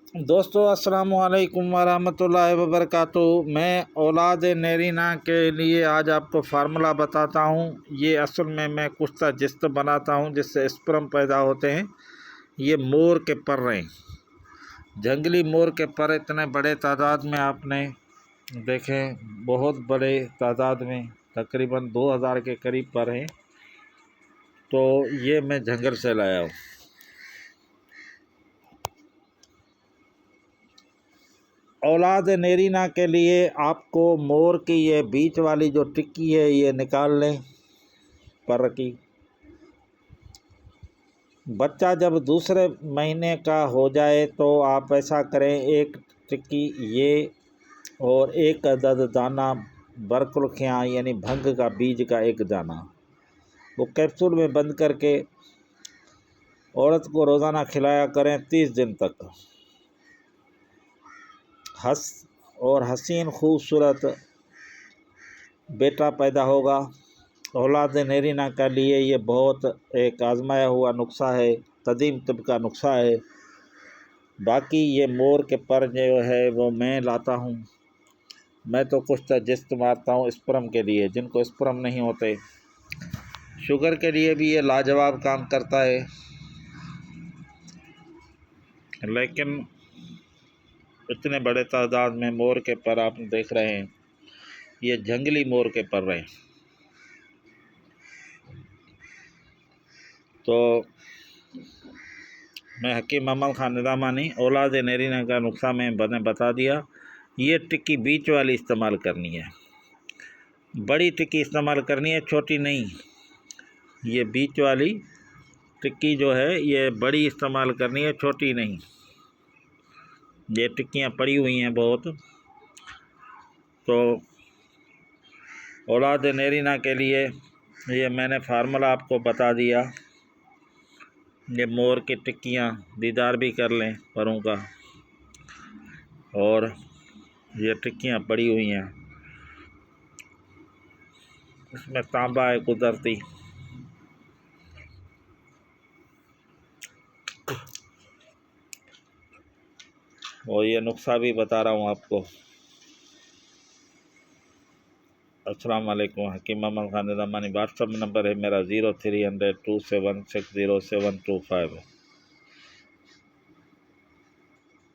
दोस्तों अस्सलाम वालेकुम वरहमतुल्लाहि वबरकातुहू। मैं औलाद नरीना के लिए आज आपको फार्मूला बताता हूँ। ये असल में मैं कुश्ता जिस्त बनाता हूँ जिससे स्पर्म पैदा होते हैं। ये मोर के पर हैं, जंगली मोर के पर इतने बड़े तादाद में आपने देखें, बहुत बड़े तादाद में, तकरीबन 2000 के करीब पर हैं। तो ये मैं जंगल से लाया हूँ। औलाद नरीना के लिए आपको मोर की ये बीच वाली जो टिक्की है ये निकाल लें, पर की। बच्चा जब दूसरे महीने का हो जाए तो आप ऐसा करें, एक टिक्की ये और एक अदद दाना बरकुलखियाँ यानी भंग का बीज का एक दाना, वो कैप्सूल में बंद करके औरत को रोज़ाना खिलाया करें 30 दिन तक। हसीन खूबसूरत बेटा पैदा होगा। औलाद नरीना के लिए ये बहुत एक आजमाया हुआ नुस्खा है, कदीम तिब का नुस्खा है। बाकी ये मोर के पर जो है वो मैं लाता हूँ। मैं तो कुछ जिस्त मारता हूँ स्पर्म के लिए, जिनको स्पर्म नहीं होते। शुगर के लिए भी ये लाजवाब काम करता है। लेकिन इतने बड़े तादाद में मोर के पर आप देख रहे हैं, ये जंगली मोर के पर हैं। तो मैं हकीम मोहम्मद खान निज़ामानी औलाद नरीना का नुस्खा मैंने बता दिया। ये टिक्की बीच वाली इस्तेमाल करनी है, बड़ी टिक्की इस्तेमाल करनी है, छोटी नहीं। ये बीच वाली टिक्की जो है ये बड़ी इस्तेमाल करनी है, छोटी नहीं। ये टिक्कियाँ पड़ी हुई हैं बहुत। तो औलाद नरीना के लिए ये मैंने फार्मूला आपको बता दिया। ये मोर की टिक्कियाँ दीदार भी कर लें परों का, और ये टिक्कियाँ पड़ी हुई हैं, इसमें तांबा है कुदरती। और ये नुस्खा भी बता रहा हूँ आपको। अस्सलाम वालेकुम। हकीम मोहम्मद खान निज़ामानी। व्हाट्सअप नंबर है मेरा 0300 2760725।